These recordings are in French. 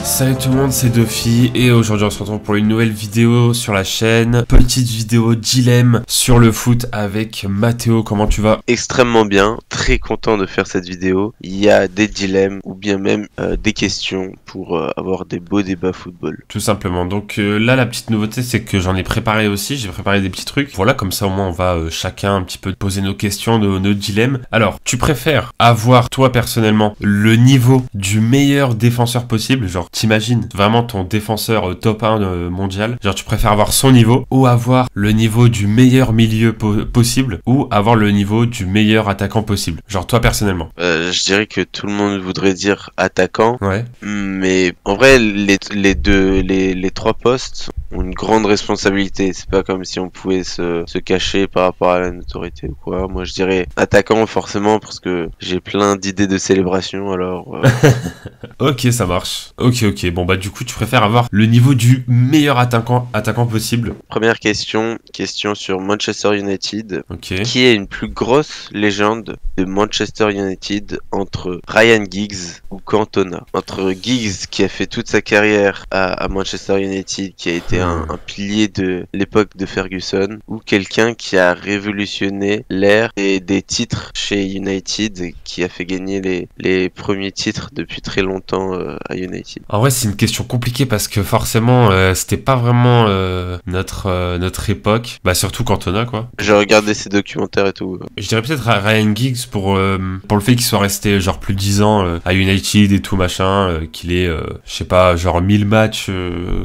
Salut tout le monde, c'est Duffy et aujourd'hui on se retrouve pour une nouvelle vidéo sur la chaîne. Petite vidéo dilemme sur le foot avec Mathéo, comment tu vas? Extrêmement bien, très content de faire cette vidéo. Il y a des dilemmes ou bien même des questions pour avoir des beaux débats football. Tout simplement, donc là la petite nouveauté c'est que j'en ai préparé aussi, j'ai préparé des petits trucs. Voilà, comme ça au moins on va chacun un petit peu poser nos questions, nos dilemmes. Alors, tu préfères avoir toi personnellement le niveau du meilleur défenseur possible, genre t'imagines vraiment ton défenseur top 1 mondial, genre tu préfères avoir son niveau ou avoir le niveau du meilleur milieu possible ou avoir le niveau du meilleur attaquant possible, genre toi personnellement? Je dirais que tout le monde voudrait dire attaquant, Ouais. mais en vrai les trois postes ont une grande responsabilité. C'est pas comme si on pouvait se cacher par rapport à la notoriété ou quoi. Moi je dirais attaquant forcément parce que j'ai plein d'idées de célébration alors. Ok, ça marche. Ok. Bon bah du coup tu préfères avoir le niveau du meilleur attaquant possible. Première question sur Manchester United. Ok. Qui est une plus grosse légende de Manchester United entre Ryan Giggs ou Cantona? Entre Giggs qui a fait toute sa carrière à Manchester United, qui a été un pilier de l'époque de Ferguson, ou quelqu'un qui a révolutionné l'ère des titres chez United et qui a fait gagner les premiers titres depuis très longtemps à United. En vrai c'est une question compliquée parce que forcément c'était pas vraiment notre époque. Bah surtout Cantona quoi. J'ai regardé ses documentaires et tout. Je dirais peut-être Ryan Giggs pour le fait qu'il soit resté genre plus de 10 ans à United et tout machin, qu'il ait je sais pas genre 1000 matchs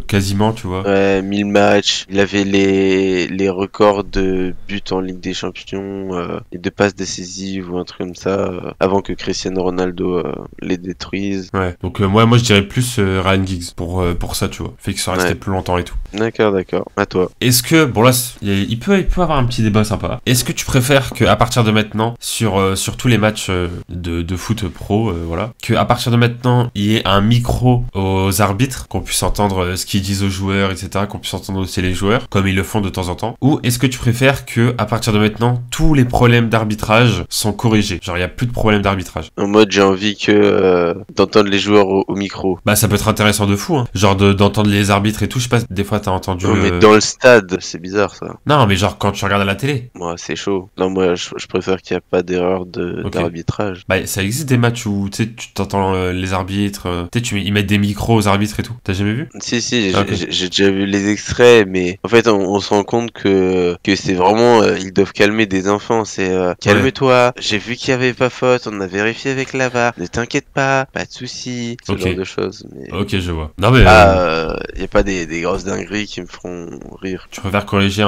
quasiment tu vois. Ouais, 1000 matchs, il avait les records de buts en Ligue des Champions et de passes décisives ou un truc comme ça avant que Cristiano Ronaldo les détruise. Ouais, donc moi je dirais plus Ryan Giggs pour ça tu vois, le fait qu'il soit resté plus longtemps et tout. D'accord, à toi. Est-ce que, bon là, il peut avoir un petit débat sympa. Est-ce que tu préfères qu'à partir de maintenant, sur tous les matchs de foot pro, voilà, qu'à partir de maintenant, il y ait un micro aux arbitres, qu'on puisse entendre ce qu'ils disent aux joueurs, etc., qu'on puisse entendre aussi les joueurs, comme ils le font de temps en temps? Ou est-ce que tu préfères que à partir de maintenant, tous les problèmes d'arbitrage sont corrigés? Genre, il n'y a plus de problème d'arbitrage. En mode, j'ai envie que d'entendre les joueurs au micro. Bah, ça peut être intéressant de fou, hein. Genre d'entendre les arbitres et tout, je sais pas, des fois t'as entendu... Non, mais dans le stade, c'est bizarre ça. Non, mais genre quand tu regardes à la télé. Moi, c'est chaud. Non, moi, je préfère qu'il n'y a pas d'erreur d'arbitrage. Bah, ça existe des matchs où tu sais, tu t'entends les arbitres, tu sais, ils mettent des micros aux arbitres et tout. T'as jamais vu? Si, j'ai déjà vu les extraits, mais en fait, on se rend compte que c'est vraiment, ils doivent calmer des enfants. C'est calme-toi, j'ai vu qu'il y avait pas faute, on a vérifié avec la VAR, ne t'inquiète pas de soucis, ce genre de choses. Mais... Ok, je vois. Non, mais. y a pas des grosses dingueries qui me feront rire. Tu préfères corriger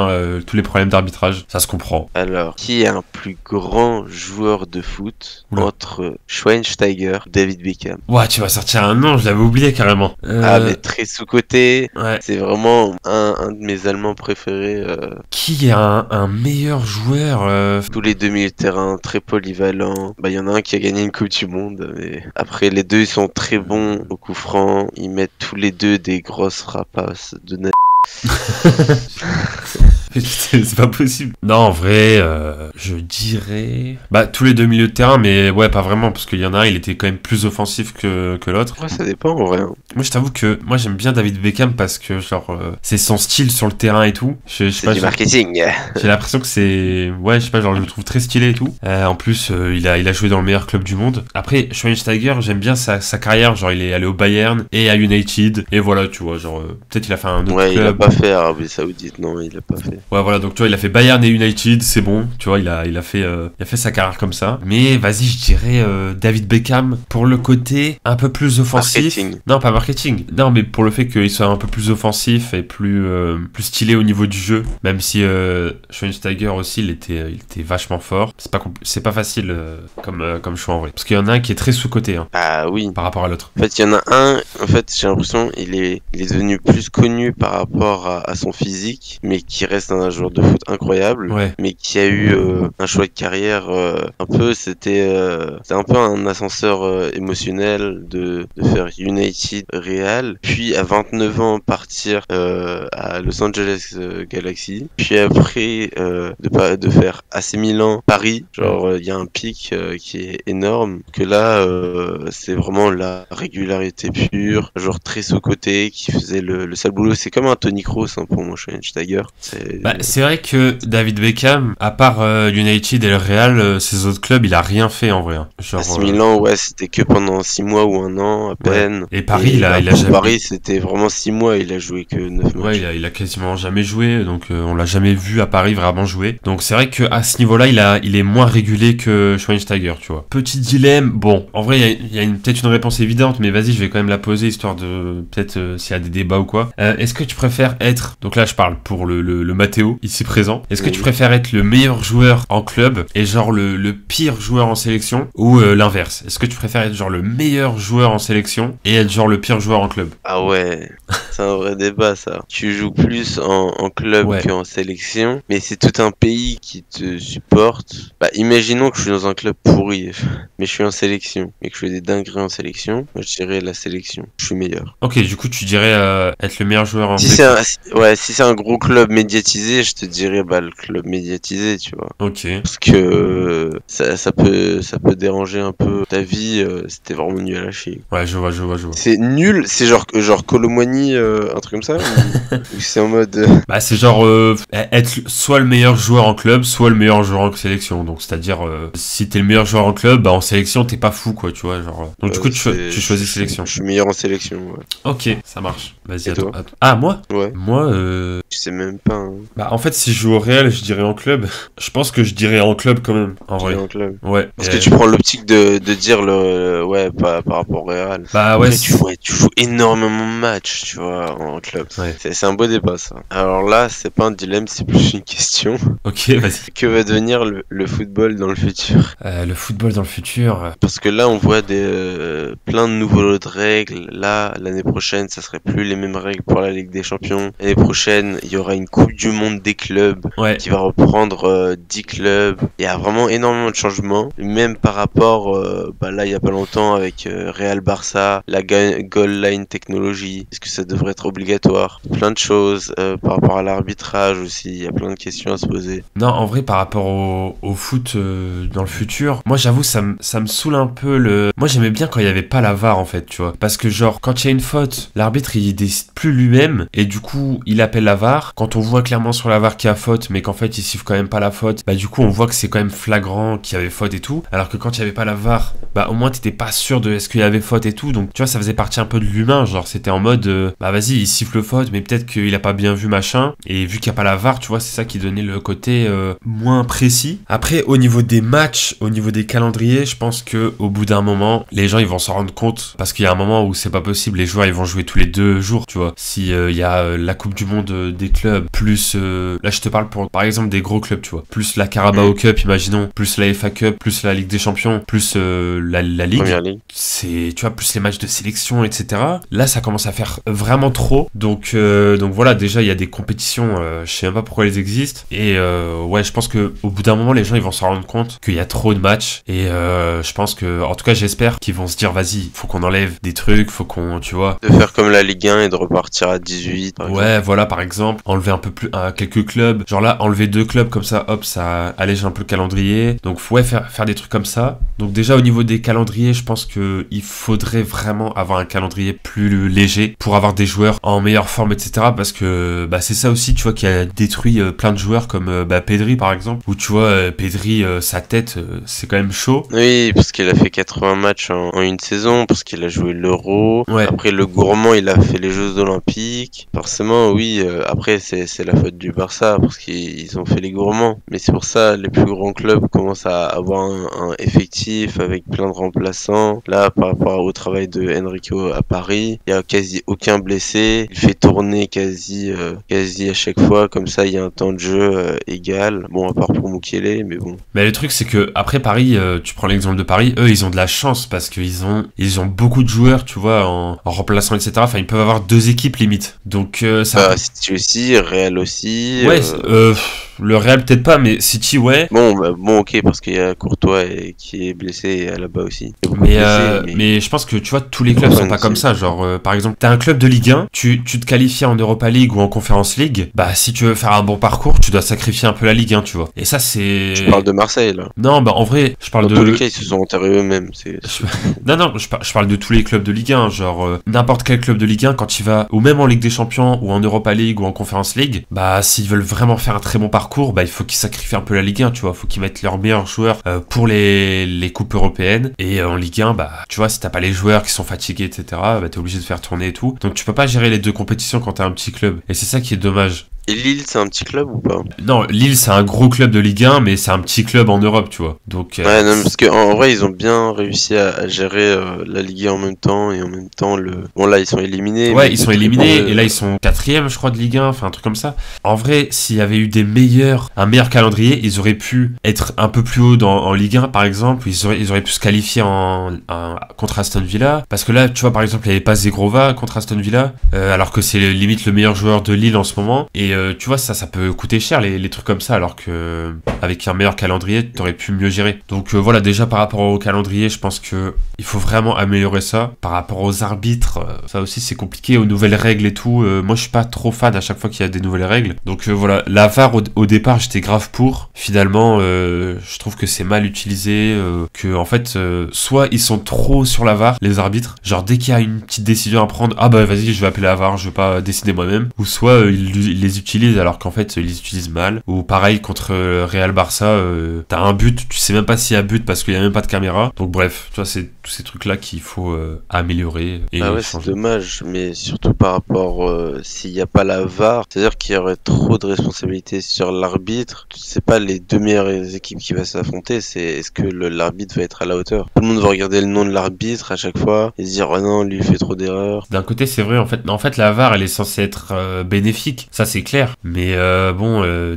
tous les problèmes d'arbitrage, ça se comprend. Alors, qui est un plus grand joueur de foot entre Schweinsteiger et David Beckham? Ouais, tu vas sortir un nom, je l'avais oublié carrément. Ah, mais très sous-côté. Ouais. C'est vraiment un de mes Allemands préférés. Qui est un meilleur joueur Tous les deux milieux de terrain, très polyvalents. Bah, il y en a un qui a gagné une Coupe du Monde. Mais après, les deux, ils sont très bons au coup franc. Ils mettent tous les deux des grosses rapaces de C'est pas possible. Non, en vrai, je dirais... Bah, tous les deux milieux de terrain, mais ouais, pas vraiment, parce qu'il y en a un, il était quand même plus offensif que l'autre. Ouais, ça dépend, en vrai. Moi, je t'avoue que moi, j'aime bien David Beckham parce que, genre, c'est son style sur le terrain et tout. C'est du marketing. J'ai l'impression que c'est... Ouais, je sais pas, genre, je le trouve très stylé et tout. En plus, il a joué dans le meilleur club du monde. Après, Schweinsteiger, j'aime bien sa carrière. Genre, il est allé au Bayern et à United. Et voilà, tu vois, genre, peut-être il a fait un autre club. Il a pas fait Arabie Saoudite, non, il a pas fait. Ouais, voilà, donc tu vois, il a fait Bayern et United, c'est bon, tu vois, il a fait sa carrière comme ça. Mais vas-y, je dirais David Beckham pour le côté un peu plus offensif. Marketing. Non, pas marketing. Non, mais pour le fait qu'il soit un peu plus offensif et plus stylé au niveau du jeu. Même si Schweinsteiger aussi, il était vachement fort. C'est pas facile comme choix en vrai. Parce qu'il y en a un qui est très sous-coté. Hein, ah oui. Par rapport à l'autre. En fait, il y en a un, en fait, j'ai l'impression il est devenu plus connu par rapport à son physique, mais qui reste c'est un joueur de foot incroyable, Ouais. mais qui a eu un choix de carrière un peu, c'était un peu un ascenseur émotionnel de faire United Real, puis à 29 ans partir à Los Angeles Galaxy, puis après de faire AC Milan Paris, genre il y a un pic qui est énorme, que là c'est vraiment la régularité pure, un joueur très sous-coté qui faisait le sale boulot. C'est comme un Toni Kroos hein, pour mon Schweinsteiger. C'est vrai que David Beckham, à part United et le Real, ses autres clubs, il a rien fait en vrai. Hein. Genre, AC Milan, ouais, c'était que pendant 6 mois ou un an à peine. Ouais. Et Paris, il a jamais... Paris, c'était vraiment 6 mois, il a joué que 9 matchs. Ouais, il a quasiment jamais joué, donc on l'a jamais vu à Paris vraiment jouer. Donc c'est vrai qu'à ce niveau-là, il est moins régulé que Schweinsteiger, tu vois. Petit dilemme, bon, en vrai, il y a peut-être une réponse évidente, mais vas-y, je vais quand même la poser, histoire de peut-être s'il y a des débats ou quoi. Est-ce que tu préfères être, donc là je parle pour le Mathéo, ici présent, est-ce que tu préfères être le meilleur joueur en club et genre le pire joueur en sélection, ou l'inverse? Est-ce que tu préfères être genre le meilleur joueur en sélection et être genre le pire joueur en club? Ah ouais, c'est un vrai débat ça. Tu joues plus en club qu'en sélection, mais c'est tout un pays qui te supporte. Bah imaginons que je suis dans un club pourri, mais je suis en sélection, et que je fais des dingueries en sélection, moi je dirais la sélection, je suis meilleur. Ok, du coup tu dirais être le meilleur joueur en sélection. Si c'est un gros club médiatisé, je te dirais bah le club médiatisé, tu vois. Ok. Parce que ça peut déranger un peu ta vie, c'était vraiment nul à lâcher. Ouais, je vois. C'est nul, c'est genre Kolo Muani, un truc comme ça ou c'est en mode... Bah c'est genre être soit le meilleur joueur en club, soit le meilleur joueur en sélection. Donc c'est-à-dire si t'es le meilleur joueur en club, bah en sélection t'es pas fou quoi, tu vois. Genre. Donc du coup tu choisis sélection. Je suis meilleur en sélection, ouais. Ok, ça marche. Vas-y, à toi. Ah moi? Ouais. Moi Je sais même pas. Hein. Bah en fait si je joue au Real, je dirais en club. Je pense que je dirais en club quand même. En vrai. En club. Ouais. Parce que tu prends l'optique de dire ouais par rapport au Real. Bah ouais. Après, tu joues énormément de matchs, tu vois, en club. Ouais. C'est un beau débat ça. Alors là, c'est pas un dilemme, c'est plus une question. Ok, vas-y. Que va devenir le football dans le futur? Le football dans le futur. Parce que là, on voit plein de nouveaux lots de règles. Là, l'année prochaine, ça serait plus les mêmes règles pour la Ligue des Champions. L'année prochaine, il y aura une Coupe du Monde des clubs qui va reprendre 10 clubs. Il y a vraiment énormément de changements. Même par rapport, là, il y a pas longtemps avec Real Barça, la goal line technologie. Est-ce que ça devrait être obligatoire? Plein de choses. Par rapport à l'arbitrage aussi, il y a plein de questions à se poser. Non, en vrai, par rapport au foot dans le futur, moi j'avoue, ça me saoule un peu le... Moi j'aimais bien quand il y avait pas la VAR en fait, tu vois. Parce que genre, quand il y a une faute, l'arbitre il décide plus lui-même et du coup il appelle la VAR. Quand on voit clairement sur la VAR qu'il y a faute, mais qu'en fait il siffle quand même pas la faute, bah du coup on voit que c'est quand même flagrant qu'il y avait faute et tout. Alors que quand il y avait pas la VAR, bah au moins t'étais pas sûr de est-ce qu'il y avait faute et tout. Donc tu vois, ça faisait partie un peu de l'humain, genre c'était en mode bah vas-y, il siffle faute, mais peut-être qu'il a pas bien vu machin. Et vu qu'il y a pas la VAR, tu vois, c'est ça qui donnait le côté moins précis. Après, au niveau des matchs, au niveau des calendriers, je pense que au bout d'un moment, les gens ils vont s'en rendre compte parce qu'il y a un moment où c'est pas possible, les joueurs ils vont jouer tous les 2 jours, tu vois. Si il y a la Coupe du Monde des clubs, plus là je te parle pour par exemple des gros clubs, tu vois, plus la Carabao Cup, imaginons, plus la FA Cup, plus la Ligue des Champions, plus la Ligue. C'est, tu vois, plus les matchs de sélection, etc. Là, ça commence à faire vraiment trop. Donc voilà, déjà il y a des compétitions, je sais même pas pourquoi elles existent. Et ouais, je pense que au bout d'un moment, les gens ils vont s'en rendre compte qu'il y a trop de matchs. Et je pense que, en tout cas, j'espère qu'ils vont se dire, vas-y, faut qu'on enlève des trucs, faut qu'on, tu vois. De faire comme la Ligue 1 et de repartir à 18. Ouais, voilà, par exemple, enlever un peu plus quelques clubs. Genre là, enlever 2 clubs comme ça, hop, ça allège un peu le calendrier. Donc ouais, faire des trucs comme ça. Donc déjà au niveau des calendriers, je pense que il faudrait vraiment avoir un calendrier plus léger pour avoir des joueurs en meilleure forme, etc. Parce que bah c'est ça aussi, tu vois, qui a détruit plein de joueurs comme Pedri par exemple. Où tu vois, Pedri, sa tête, c'est quand même chaud. Oui, parce qu'il a fait 80 matchs en une saison, parce qu'il a joué l'Euro. Ouais. Après le gourmand, il a fait les Jeux Olympiques. Forcément, oui. Après, c'est la faute du Barça parce qu'ils ont fait les gourmands. Mais c'est pour ça les plus grands clubs commencent à avoir un effectif avec plein de remplaçants. Là, par rapport au travail de Enrico à Paris, il y a quasi aucun blessé. Il fait tourner quasi à chaque fois. Comme ça, il y a un temps de jeu égal. Bon, à part pour Mukiele, mais bon. Mais le truc, c'est que après Paris, tu prends l'exemple de Paris, eux, ils ont de la chance parce qu'ils ont beaucoup de joueurs, tu vois, en remplaçant, etc. Enfin, ils peuvent avoir 2 équipes limite. Donc ça. City aussi, Real aussi. City. Ouais, le Real peut-être pas, mais City, ouais. Bon, ok, parce qu'il y a Courtois qui est blessé là-bas aussi. Mais je pense que tu vois, tous les clubs sont pas comme ça. Genre, par exemple, t'as un club de Ligue 1, tu te qualifies en Europa League ou en Conference League. Bah, si tu veux faire un bon parcours, tu dois sacrifier un peu la Ligue 1, tu vois. Et ça, c'est. Je parle de Marseille, là. Non, bah, en vrai, je parle Dans tous les cas, ils se sont enterrés eux-mêmes. Non, je parle de tous les clubs de Ligue 1. Genre, n'importe quel club de Ligue 1, quand il va, ou même en Ligue des Champions, ou en Europa League, ou en Conference League, bah, s'ils veulent vraiment faire un très bon parcours, bah, il faut qu'ils sacrifient un peu la Ligue 1, tu vois. Faut qu'ils mettent leurs meilleurs joueurs pour les coupes européennes. Et en Ligue 1, bah, tu vois, si t'as pas les joueurs qui sont fatigués, etc., bah, t'es obligé de faire tourner et tout. Donc, tu peux pas gérer les deux compétitions quand t'as un petit club. Et c'est ça qui est dommage. Et Lille, c'est un petit club ou pas? Non, Lille, c'est un gros club de Ligue 1, mais c'est un petit club en Europe, tu vois. Donc, ouais, non, parce qu'en vrai, ils ont bien réussi à gérer la Ligue 1 en même temps, et en même temps, Bon, là, ils sont éliminés. Ouais, ils sont éliminés, et là, ils sont 4ème, je crois, de Ligue 1, enfin, un truc comme ça. En vrai, s'il y avait eu un meilleur calendrier, ils auraient pu être un peu plus haut en Ligue 1, par exemple. Ils auraient pu se qualifier contre Aston Villa. Parce que là, tu vois, par exemple, il n'y avait pas Zegrova contre Aston Villa, alors que c'est limite le meilleur joueur de Lille en ce moment. Et tu vois, ça peut coûter cher, les trucs comme ça, alors que avec un meilleur calendrier, t'aurais pu mieux gérer. Donc voilà, déjà par rapport au calendrier, je pense que il faut vraiment améliorer ça. Par rapport aux arbitres, ça aussi c'est compliqué, aux nouvelles règles et tout. Moi je suis pas trop fan à chaque fois qu'il y a des nouvelles règles. Donc voilà, la VAR au départ j'étais grave pour. Finalement, je trouve que c'est mal utilisé, que en fait, soit ils sont trop sur la VAR, les arbitres, genre dès qu'il y a une petite décision à prendre, ah bah vas-y je vais appeler la VAR, je vais pas décider moi-même. Ou soit ils les utilisent alors qu'en fait ils les utilisent mal. Ou pareil contre Real Barça, t'as un but, tu sais même pas s'il y a but parce qu'il y a même pas de caméra. Donc bref, tu vois, c'est tous ces trucs là qu'il faut améliorer et ouais, changer. c'est dommage, mais surtout par rapport s'il n'y a pas la VAR, c'est-à-dire qu'il y aurait trop de responsabilités sur l'arbitre. C'est pas les deux meilleures équipes qui vont s'affronter, c'est est-ce que l'arbitre va être à la hauteur. Tout le monde va regarder le nom de l'arbitre à chaque fois et se dire oh non, lui il fait trop d'erreurs. D'un côté c'est vrai, en fait la VAR elle est censée être bénéfique, ça c'est clair, mais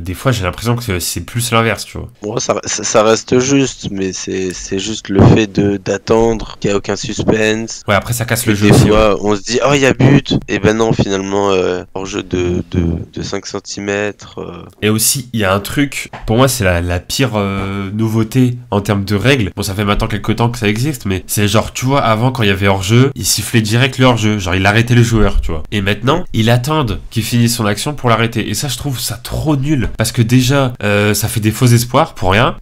des fois j'ai l'impression que c'est plus l'inverse, tu vois. Bon, ça reste juste, mais c'est juste le fait d'attendre, qu'il n'y a aucun suspense. Ouais, après ça casse le jeu des aussi. fois, on se dit oh il y a but, et ben non, finalement hors jeu de 5 cm. Et aussi il y a un truc, pour moi c'est la pire nouveauté en termes de règles. Bon, ça fait maintenant quelques temps que ça existe, mais c'est genre, tu vois, avant quand il y avait hors jeu, il sifflait direct le hors jeu, genre il arrêtait le joueur, tu vois. Et maintenant ils attendent qu'il finisse son action pour l'arrêter. Et ça je trouve ça trop nul, parce que déjà ça fait des faux espoirs pour rien,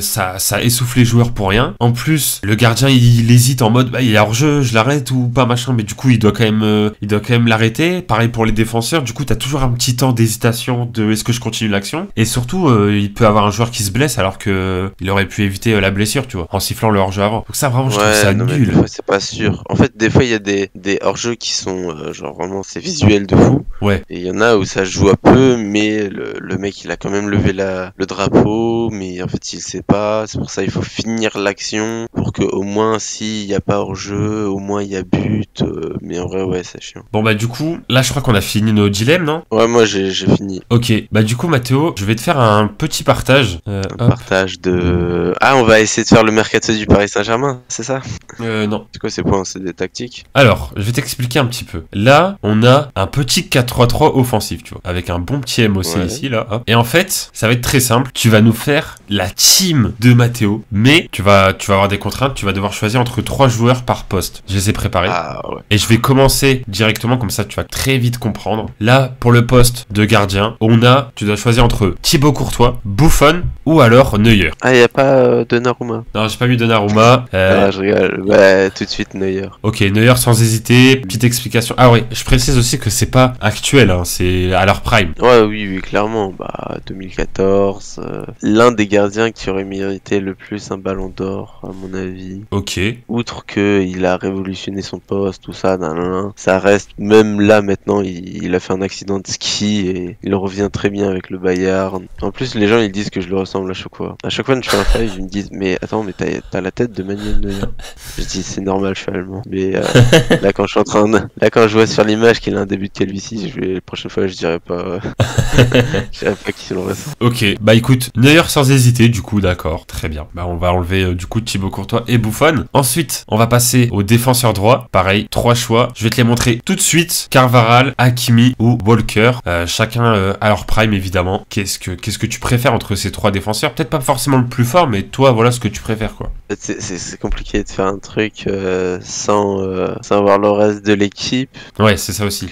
ça essouffle les joueurs pour rien. En plus le gardien il hésite en mode bah il est hors jeu, je l'arrête ou pas machin, mais du coup il doit quand même l'arrêter. Pareil pour les défenseurs, du coup t'as toujours un petit temps d'hésitation de est-ce que je continue l'action, et surtout il peut avoir un joueur qui se blesse alors que il aurait pu éviter la blessure, tu vois, en sifflant le hors jeu avant. Donc ça vraiment je trouve ça nul. Des fois, c'est pas sûr. En fait des fois il y a des hors jeux qui sont genre vraiment c'est visuel de fou. Ouais. Et il y en a où ça joue un peu, mais le mec il a quand même levé le drapeau, mais en fait il sait pas. C'est pour ça il faut finir l'action pour que au moins s'il y a pas hors jeu, au moins il y a but. Mais en vrai ouais c'est chiant. Bon bah du coup là je crois qu'on a fini nos dilemmes, non? Ouais, moi j'ai fini. Ok, bah du coup Mathéo, je vais te faire un petit partage. Partage de... Ah, on va essayer de faire le mercato du Paris Saint-Germain, c'est ça? Non. C'est quoi ces points? C'est des tactiques? Alors, je vais t'expliquer un petit peu. Là, on a un petit 4-3-3 offensif, tu vois, avec un bon petit MOC ici, là. Hop. Et en fait, ça va être très simple. Tu vas nous faire la team de Mathéo, mais tu vas avoir des contraintes. Tu vas devoir choisir entre 3 joueurs par poste. Je les ai préparés. Ah, ouais. Et je vais commencer directement, comme ça tu vas très vite comprendre. Là, pour le poste de gardien, tu dois choisir entre Thibaut Courtois, Buffon ou alors Neuer. Ah, y a pas Donnarumma? Non, j'ai pas mis Donnarumma. Ah, je rigole. Ouais, tout de suite Neuer. Ok, Neuer sans hésiter. Petite explication. Ah oui, je précise aussi que c'est pas actuel, hein, c'est à leur prime. Ouais, oui, clairement. Bah, 2014. L'un des gardiens qui aurait mérité le plus un ballon d'or, à mon avis. Ok. Outre que il a révolutionné son poste, tout ça, ça reste, même là maintenant, il a fait un accident de ski et il revient très bien avec le Bayern. En plus, les gens ils disent que je le ressemble à chaque fois. À chaque fois que je fais un live, ils me disent mais attends, mais t'as la tête de Manuel Neuer. Je dis c'est normal, je suis allemand. Mais là quand quand je vois sur l'image qu'il a un début de calvitie, la prochaine fois je dirais pas qui le ressemble. Ok, bah écoute, Neuer sans hésiter, du coup, d'accord, très bien. Bah on va enlever du coup Thibaut Courtois et Buffon. Ensuite, on va passer au défenseur droit. Pareil, 3 choix. Je vais te les montrer tout de suite. Carvajal, Hakimi ou Walker. Chacun à leur prime, évidemment. Qu'est-ce que tu préfères entre ces 3 défenseurs? Peut-être pas forcément le plus fort, mais toi, voilà ce que tu préfères, quoi. C'est compliqué de faire un truc sans avoir le reste de l'équipe. Ouais, c'est ça aussi.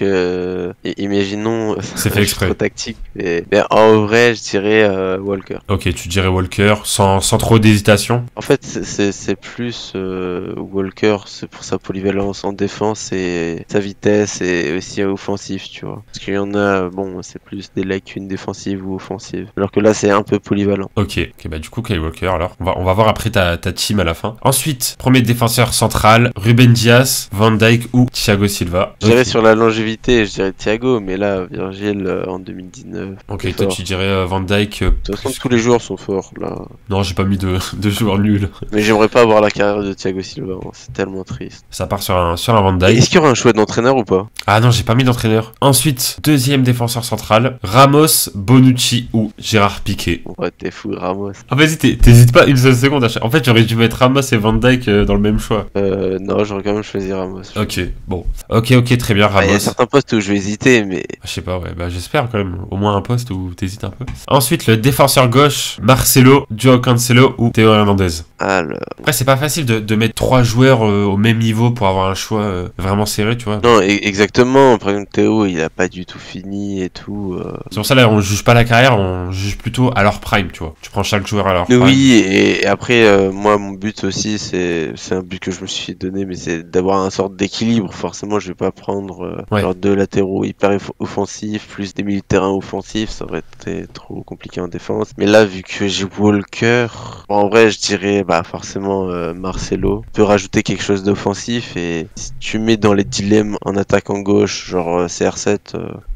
Imaginons, C'est fait exprès. trop tactique, mais en vrai, je dirais Walker. Ok, tu dirais Walker sans trop d'hésitation. En fait, c'est plus Walker, c'est pour sa polyvalence en défense et sa vitesse et aussi offensif, tu vois. Parce qu'il y en a, bon, c'est plus des lacunes défensives ou offensives. Alors que là, c'est un peu polyvalent. Ok, bah du coup, Kyle Walker, alors. On va voir après ta team à la fin. Ensuite, premier défenseur central, Ruben Dias, Van Dijk ou Thiago Silva. Je dirais sur la longévité, je dirais Thiago, mais là, Virgil en 2019. Ok, toi tu dirais Van Dijk. De toute façon, tous les joueurs sont forts là. Non, j'ai pas mis de joueurs nuls. Mais j'aimerais pas avoir la carrière de Thiago Silva, hein. C'est tellement triste. Ça part sur un Van Dijk. Est-ce qu'il y aura un choix d'entraîneur ou pas? Ah non, j'ai pas mis d'entraîneur. Ensuite, deuxième défenseur central, Ramos, Bonucci ou Gérard Piqué. Ouais, t'es fou, Ramos. Ah vas-y, t'hésites pas une seule seconde. En fait, j'aurais dû mettre Ramos et Van Dijk dans le même choix. Non, j'aurais quand même choisi Ramos. Ok, bon. Ok, très bien, Ramos. Il y a certains postes où je vais hésiter, mais... Je sais pas, ouais, bah j'espère quand même. Au moins un poste où t'hésites un peu. Ensuite, le défenseur gauche, Marcelo, Joao Cancelo ou Théo Hernandez. Alors... Après, c'est pas facile de mettre 3 joueurs au même niveau pour avoir un choix vraiment serré, tu vois. Non, exactement. Par exemple, Théo, il a pas du tout fini et tout. C'est pour ça, là, on juge pas la carrière, on juge plutôt à leur prime, tu vois. Tu prends chaque joueur à leur prime. Oui, et après, moi, mon but aussi, c'est un but que je me suis donné, mais c'est d'avoir un sorte d'équilibre. Forcément, je vais pas prendre genre 2 latéraux hyper offensifs, plus des milieux de terrain offensifs, ça aurait été trop compliqué en défense. Mais là, vu que j'ai Walker, bon, en vrai, je dirais forcément Marcelo. Tu peux rajouter quelque chose d'offensif, et si tu mets dans les dilemmes en attaquant gauche, genre CR7...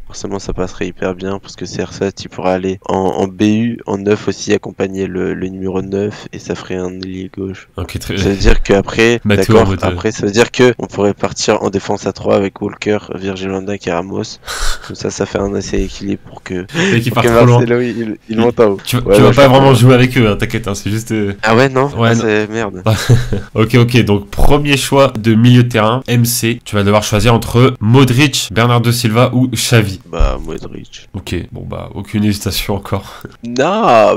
forcément ça passerait hyper bien parce que CR7 il pourra aller en BU, en 9 aussi, accompagner le numéro 9 et ça ferait un ailier gauche. Ok, très... Ça veut dire qu'après, d'accord, après ça veut dire que on pourrait partir en défense à 3 avec Walker, Virgil van Dijk et Ramos. Comme ça fait un assez équilibre pour que Marcelo il monte en haut. Tu vas pas vraiment jouer avec eux, hein, t'inquiète, hein, c'est juste... Ah ouais, non, ouais, c'est merde. Ok, donc premier choix de milieu de terrain, MC, tu vas devoir choisir entre Modric, Bernardo Silva ou Xavi. Bah, Modric. Ok, bon bah, aucune hésitation encore. Non,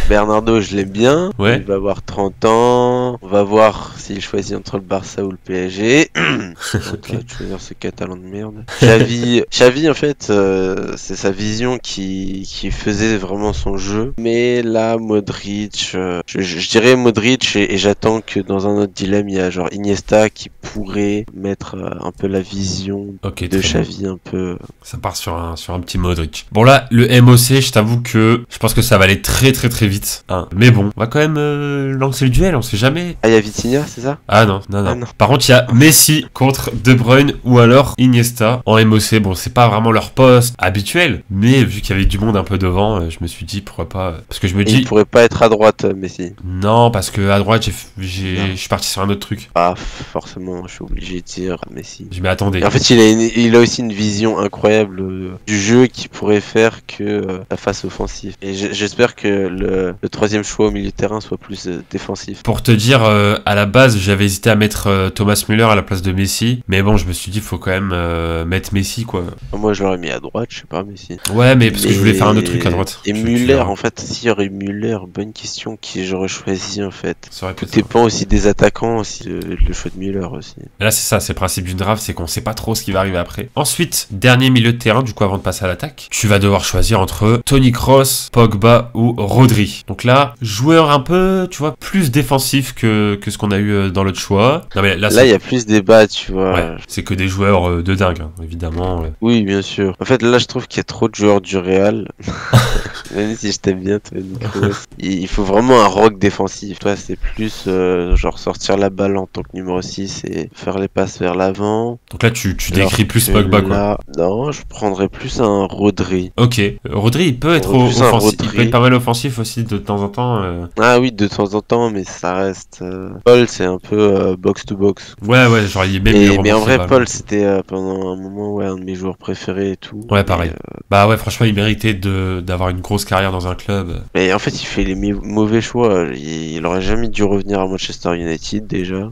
Bernardo, je l'aime bien. Ouais. Il va avoir 30 ans. On va voir s'il choisit entre le Barça ou le PSG. Okay. Tu veux dire ce catalan de merde. Xavi, en fait, c'est sa vision qui faisait vraiment son jeu. Mais là, Modric, je dirais Modric et j'attends que dans un autre dilemme, il y a genre Iniesta qui pourrait mettre un peu la vision de Xavi un peu. Ça part sur un petit Modric. Bon là, le MOC, je t'avoue que je pense que ça va aller très vite. Hein. Mais bon, on va quand même lancer le duel, on sait jamais. Ah, il y a Vitinha, c'est ça? Ah non. Par contre, il y a Messi contre De Bruyne ou alors Iniesta en MOC. Bon, c'est pas vraiment leur poste habituel, mais vu qu'il y avait du monde un peu devant, je me suis dit pourquoi pas. Parce que je me dis... il pourrait pas être à droite, Messi. Non, parce que à droite, je suis parti sur un autre truc. Ah, forcément, je suis obligé de dire Messi. Je m'attendais. En fait, il a aussi une vision incroyable du jeu qui pourrait faire que la phase offensive. Et j'espère que le troisième choix au milieu de terrain soit plus défensif. Pour te dire, à la base, j'avais hésité à mettre Thomas Müller à la place de Messi, mais bon, je me suis dit, faut quand même mettre Messi, quoi. Moi, je l'aurais mis à droite, je sais pas, Messi. Ouais, mais parce que je voulais faire un autre truc à droite. Et Müller, en fait, s'il y aurait Müller, bonne question, qui j'aurais choisi, en fait. Tout dépend aussi des attaquants, aussi, le choix de Müller aussi. Et là, c'est ça, c'est le principe d'une draft, c'est qu'on sait pas trop ce qui va arriver après. Ensuite, dernier milieu de terrain, du coup, avant de passer à l'attaque, tu vas devoir choisir entre Toni Kroos, Pogba ou Rodri. Donc là, joueur un peu, tu vois, plus défensif que ce qu'on a eu dans l'autre choix. Non, mais là, il y a plus débat, tu vois. Ouais, c'est que des joueurs de dingue, hein, évidemment. Ouais. Oui, bien sûr. En fait, là, je trouve qu'il y a trop de joueurs du Real. Même si je t'aime bien, Toni Kroos. Il faut vraiment un rock défensif. Toi, c'est plus genre sortir la balle en tant que numéro 6 et faire les passes vers l'avant. Donc là, tu décris plus Pogba, quoi. Non, je prendrais plus un Rodri. Ok. Rodri, il peut être offensif. Il peut être pas mal offensif aussi de temps en temps. Ah oui, de temps en temps, mais ça reste... Paul, c'est un peu box to box. Ouais, genre il est même... Mais en vrai, Paul, c'était pendant un moment un de mes joueurs préférés. préféré et tout. Ouais, pareil. Bah ouais, franchement, il méritait d'avoir une grosse carrière dans un club. Mais en fait, il fait les mauvais choix. Il aurait jamais dû revenir à Manchester United déjà.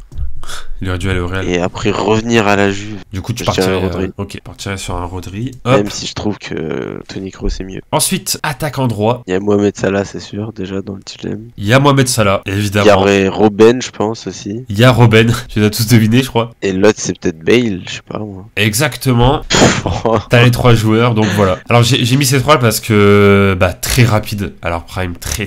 Il aurait dû aller au Real. Et après revenir à la Juve. Du coup, tu Je dirais partirais, Rodri. ok, partirais sur un Rodri. Hop. Même si je trouve que Toni Kroos est mieux. Ensuite, attaquant droit. Il y a Mohamed Salah, c'est sûr, déjà dans le dilemme. Il y a Mohamed Salah, Il y évidemment. aurait Robben, je pense aussi. Il y a Robben. Tu les as tous devinés, je crois. Et l'autre, c'est peut-être Bale, je sais pas moi. Exactement. T'as les 3 joueurs, donc voilà. Alors j'ai mis ces 3 parce que bah très rapide. Alors Prime très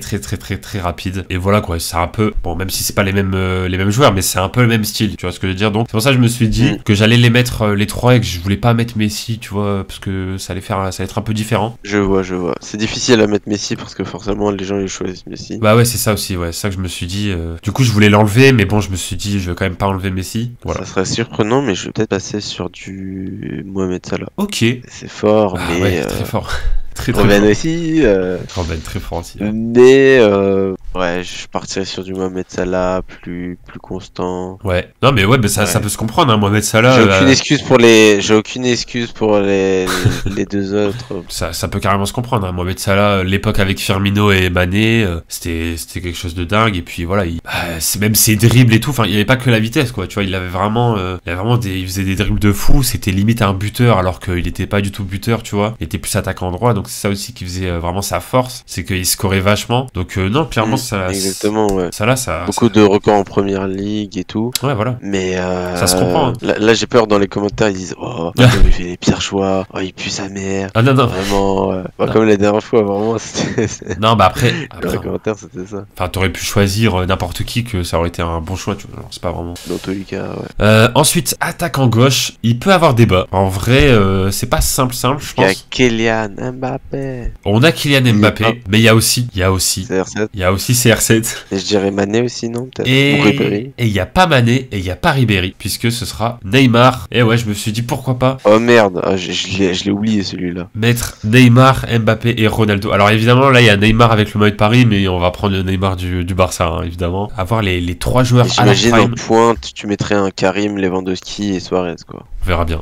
rapide. Et voilà quoi, c'est un peu bon, même si c'est pas les mêmes joueurs, mais c'est un peu le même style. Tu vois ce que je veux dire. Donc c'est pour ça que je me suis dit que j'allais les mettre les 3 et que je voulais pas mettre Messi, tu vois, parce que ça allait être un peu différent. Je vois. C'est difficile à mettre Messi parce que forcément les gens ils choisissent Messi. Bah ouais, c'est ça aussi. Ouais, c'est ça que je me suis dit. Du coup, je voulais l'enlever, mais bon, je me suis dit, je vais quand même pas enlever Messi. Voilà. Ça serait surprenant, mais je vais peut-être passer sur du Mohamed Salah. Ok. C'est fort, Ah mais ouais, très fort. Très Robben fort. aussi. Robben très fort aussi. Mais ouais, je partirais sur du Mohamed Salah plus constant. Ouais. Non mais ouais, mais ça peut se comprendre. Hein, Mohamed Salah. J'ai aucune excuse pour les deux autres. Ça peut carrément se comprendre. Hein. Mohamed Salah, l'époque avec Firmino et Mané, c'était quelque chose de dingue. Et puis voilà, c'est même ses dribbles et tout. Enfin, il n'y avait pas que la vitesse, quoi. Tu vois, il faisait des dribbles de fou. C'était limite un buteur, alors qu'il n'était pas du tout buteur, tu vois. Il était plus attaquant droit. Donc c'est ça aussi qui faisait vraiment sa force, c'est qu'il scorait vachement. Donc non, clairement ça. Exactement, ouais. Ça beaucoup de records en première ligue et tout. Ouais, voilà. Mais ça se comprend. Hein. Là j'ai peur dans les commentaires, ils disent oh il fait les pires choix, oh il pue sa mère. Ah non. Vraiment, comme la dernière fois, vraiment c'était. Non, bah après. Dans les commentaires c'était ça. Enfin, t'aurais pu choisir n'importe qui, que ça aurait été un bon choix, tu vois. C'est pas vraiment. Dans tous les cas, ouais. Ensuite, attaquant gauche, il peut avoir débat. En vrai, c'est pas simple, je pense. Il y a Kylian Mbappé. On a Kylian Mbappé, mais il y a aussi CR7. Il y a aussi CR7. Et je dirais Mané aussi, non, peut-être. Et ou Ribéry. Et il y a pas Mané et il y a pas Ribéry, puisque ce sera Neymar. Et ouais, je me suis dit pourquoi pas. Oh merde, je l'ai oublié celui-là. Mettre Neymar, Mbappé et Ronaldo. Alors évidemment, là il y a Neymar avec le maillot de Paris, mais on va prendre le Neymar du Barça, hein, évidemment. Avoir les 3 joueurs à la j'imagine prime. en pointe, tu mettrais un Karim, Lewandowski et Suarez, quoi. On verra bien.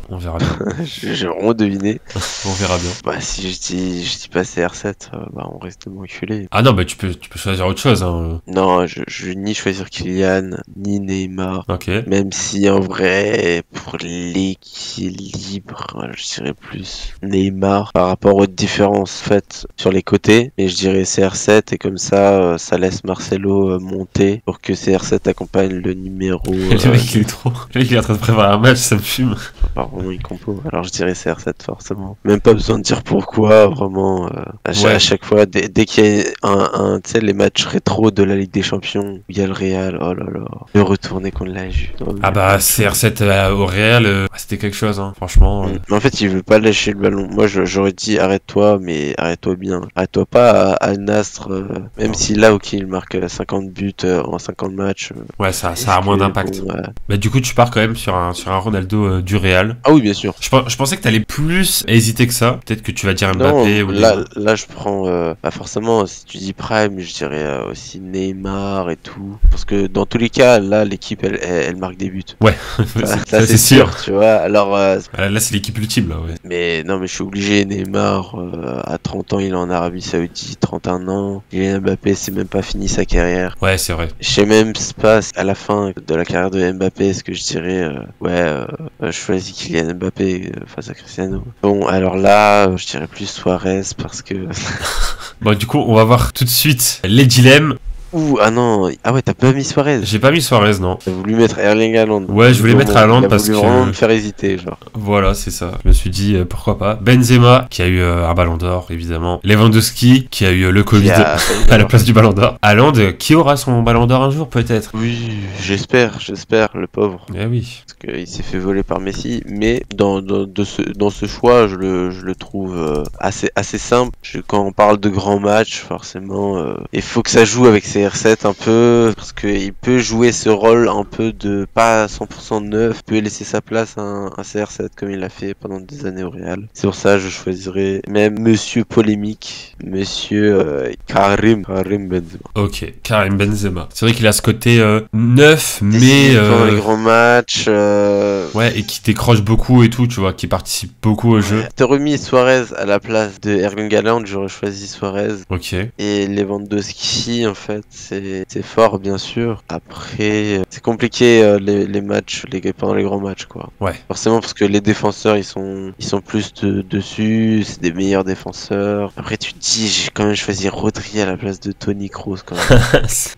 J'ai vraiment deviné. On verra bien. Bah si je dis pas CR7, bah on reste enculé. Ah non, bah tu peux choisir autre chose. Hein. Non, je ni choisir Kylian, ni Neymar. Ok. Même si en vrai, pour l'équilibre, je dirais plus Neymar par rapport aux différences faites sur les côtés. Et je dirais CR7 et comme ça, ça laisse Marcelo monter pour que CR7 accompagne le numéro. Le mec il est trop. Le mec il est en train de préparer un match, ça me fume. Pas vraiment une compo. Alors je dirais CR7 forcément. Même pas besoin de dire pourquoi, vraiment. À chaque fois, dès qu'il y a tu sais, les matchs rétro de la Ligue des Champions, où il y a le Real, oh là là, le retourner contre la Juve. Ah bah CR7 au Real, c'était quelque chose, hein, franchement. Mais en fait, il veut pas lâcher le ballon. Moi, j'aurais dit arrête-toi, mais arrête-toi bien. Arrête-toi pas à Al-Nasr, même si là, ok, il marque 50 buts en 50 matchs. Ouais, ça a moins d'impact. Bon, bah du coup, tu pars quand même sur un Ronaldo du Real. Ah oui, bien sûr. Je pensais que t'allais plus hésiter que ça. Peut-être que tu vas dire Mbappé ou là, je prends bah forcément, si tu dis Prime, je dirais aussi Neymar et tout. Parce que dans tous les cas, là, l'équipe, elle marque des buts. Ouais, ça c'est sûr, tu vois. Alors, là, c'est l'équipe ultime, là, ouais. Mais non, mais je suis obligé. Neymar, à 30 ans, il est en Arabie Saoudite, 31 ans. Kylian Mbappé, c'est même pas fini sa carrière. Ouais, c'est vrai. Je sais même pas à la fin de la carrière de Mbappé, est-ce que je dirais, je choisis Kylian Mbappé face à Cristiano. Bon, alors là, je dirais plus Suarez parce que. Bon, du coup, on va voir tout de suite les dilemmes. Ah non, ah ouais, t'as pas mis Suarez. J'ai pas mis Suarez, non. T'as voulu mettre Erling Haaland. Ouais, je voulais mettre Haaland parce que. vraiment me faire hésiter, genre. Voilà, c'est ça. Je me suis dit, pourquoi pas. Benzema, qui a eu un ballon d'or, évidemment. Lewandowski, qui a eu le Covid à la place du ballon d'or. Haaland, qui aura son ballon d'or un jour, peut-être. Oui, j'espère, le pauvre. Eh oui. Parce qu'il s'est fait voler par Messi. Mais dans ce choix, je le trouve assez simple. Quand on parle de grands matchs, forcément, il faut que ça joue avec CR7. CR7 un peu, parce qu'il peut jouer ce rôle un peu de pas 100% neuf, il peut laisser sa place à un CR7 comme il l'a fait pendant des années au Real. C'est pour ça que je choisirais même Monsieur Polémique, Monsieur Karim Benzema. Ok, Karim Benzema. C'est vrai qu'il a ce côté neuf, mais... Pendant les grands matchs... Ouais, et qui décroche beaucoup et tout, tu vois, qui participe beaucoup au jeu. T'as remis Suarez à la place de Erling Haaland, j'aurais choisi Suarez. Ok. Et Lewandowski, en fait, c'est fort, bien sûr. Après, c'est compliqué les matchs, pendant les grands matchs, quoi. Ouais. Forcément, parce que les défenseurs, ils sont plus dessus, c'est des meilleurs défenseurs. Après, tu te dis, j'ai quand même choisi Rodri à la place de Toni Kroos, quand même.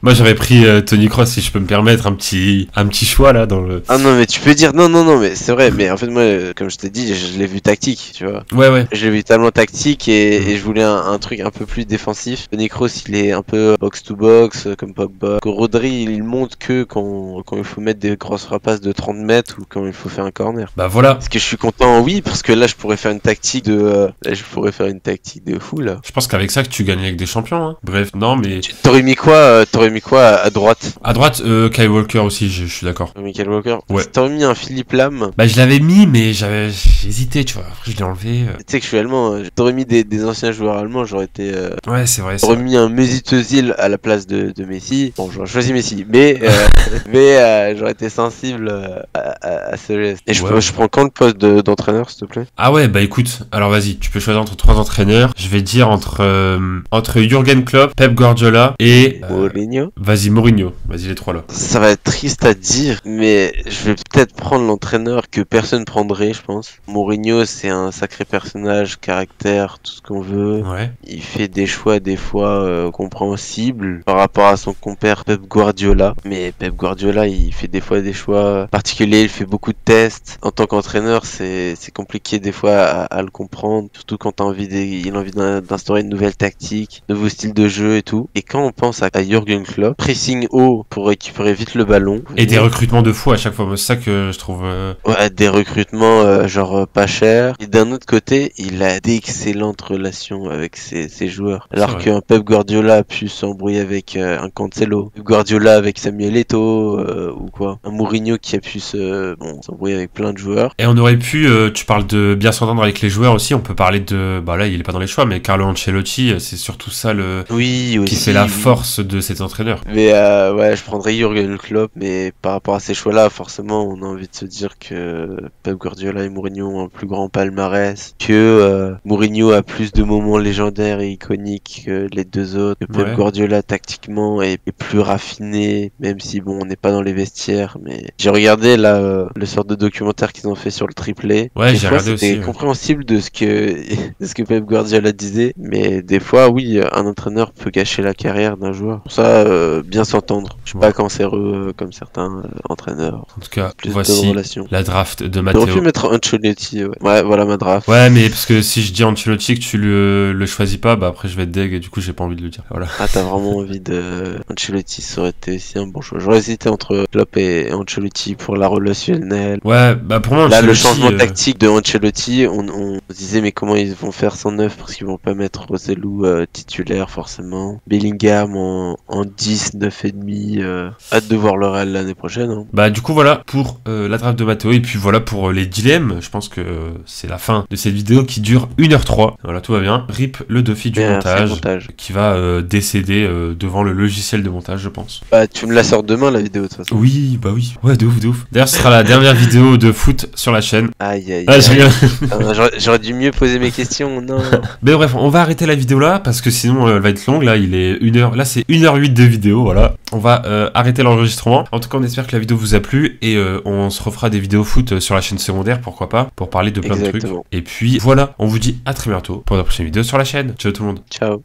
Moi, j'aurais pris Toni Kroos, si je peux me permettre, un petit choix, là, dans le... Ah non, mais tu peux dire, non, mais c'est vrai, mais en fait, moi, comme je t'ai dit, je l'ai vu tactique, tu vois. Ouais. Je l'ai vu tellement tactique et je voulais un truc un peu plus défensif. Toni Kroos, il est un peu box-to-box, comme Pogba. Rodri, il monte que quand il faut mettre des grosses rapasses de 30 mètres ou quand il faut faire un corner. Bah voilà. Est-ce que je suis content? Oui, parce que là, je pourrais faire une tactique de fou, là. Je pense qu'avec ça, que tu gagnes avec des champions, hein. Bref, non, mais... T'aurais mis quoi à droite? À droite, Kyle Walker aussi, je suis d'accord. Michael Walker? Ouais. T'aurais mis un Philippe Lam? Bah je l'avais mis, mais j'ai hésité, tu vois. Après, je l'ai enlevé. Tu sais que je suis allemand, t'aurais mis des anciens joueurs allemands, j'aurais été... Ouais, c'est vrai. J'aurais mis un Mesut Özil à la place de Messi. Bon, j'aurais choisi Messi, mais j'aurais été sensible à ce geste. Et je prends quand le poste d'entraîneur, s'il te plaît? Ah ouais, bah écoute, alors vas-y, tu peux choisir entre 3 entraîneurs. Je vais dire entre Jürgen Klopp, Pep Guardiola et... Mourinho. Vas-y, Mourinho. Vas-y, les 3 là. Ça va être triste à dire, mais je vais peut-être prendre l'entraîneur que personne prendrait, je pense. Mourinho, c'est un sacré personnage, caractère, tout ce qu'on veut. Ouais. Il fait des choix des fois compréhensibles par rapport à son compère Pep Guardiola. Mais Pep Guardiola, il fait des fois des choix particuliers, il fait beaucoup de tests. En tant qu'entraîneur, c'est compliqué des fois à le comprendre, surtout quand il a envie d'instaurer une nouvelle tactique, nouveau style de jeu et tout. Et quand on pense à Jürgen Klopp, pressing haut pour récupérer vite le ballon. Et des recrutements de fou à chaque fois, c'est ça que je trouve... Ouais, des recrutements genre pas chers. Et d'un autre côté, il a d'excellentes relations avec ses joueurs. Alors qu'un Pep Guardiola a pu s'embrouiller avec un Cancelo, Guardiola avec Samuel Eto'o ou quoi. Un Mourinho qui a pu s'embrouiller avec plein de joueurs. Et on aurait pu, tu parles de bien s'entendre avec les joueurs aussi, on peut parler de... Bah là, il est pas dans les choix, mais Carlo Ancelotti, c'est surtout ça qui fait la force de cet entraîneur. Mais ouais, je prendrais Jürgen Klopp, mais par rapport à ces choix-là, forcément, on a envie de se dire que Pep Guardiola et Mourinho ont un plus grand palmarès, que Mourinho a plus de moments légendaires et iconiques que les deux autres, que Pep Guardiola tactiquement est plus raffiné, même si bon, on n'est pas dans les vestiaires, mais j'ai regardé là le sort de documentaire qu'ils ont fait sur le triplé. Ouais, j'ai regardé aussi. C'était compréhensible de ce que Pep Guardiola disait, mais des fois, oui, un entraîneur peut gâcher la carrière d'un joueur. Pour ça, bien s'entendre. Je suis pas cancéreux comme certains entraîneurs. En tout cas, voici la draft de Matteo. J'aurais pu mettre Ancelotti, ouais, voilà ma draft. Ouais, mais parce que si je dis Ancelotti que tu le choisis pas, bah après je vais être deg et du coup j'ai pas envie de le dire. Voilà. Ah, t'as vraiment envie de... Ancelotti, ça aurait été aussi un bon choix. J'aurais hésité entre Klopp et Ancelotti pour la relationnelle. Ouais, bah pour moi là, le changement tactique de Ancelotti, on se disait mais comment ils vont faire 109 parce qu'ils vont pas mettre Rossellou titulaire forcément. Bellingham en 10, 9,5. Hâte de voir le Real l'année prochaine. Hein. Bah du coup voilà pour la draft de Matteo et puis voilà pour les dilemmes. Je pense que c'est la fin de cette vidéo qui dure 1h03. Voilà, tout va bien. RIP le Dofi du montage qui va décéder devant le logiciel de montage, je pense. Bah tu me la sors demain la vidéo de toute façon. Oui, bah oui. Ouais, de ouf. D'ailleurs, ce sera la dernière vidéo de foot sur la chaîne. Aïe. J'aurais dû mieux poser mes questions, non. Mais bref, on va arrêter la vidéo là parce que sinon elle va être longue. Là, il est 1h. Là, c'est 1h08 de vidéo. Voilà. On va arrêter l'enregistrement. En tout cas, on espère que la vidéo vous a plu et on se refera des vidéos foot sur la chaîne secondaire, pourquoi pas, pour parler de plein de trucs. Et puis voilà, on vous dit à très bientôt pour la prochaine vidéo sur la chaîne. Ciao tout le monde. Ciao.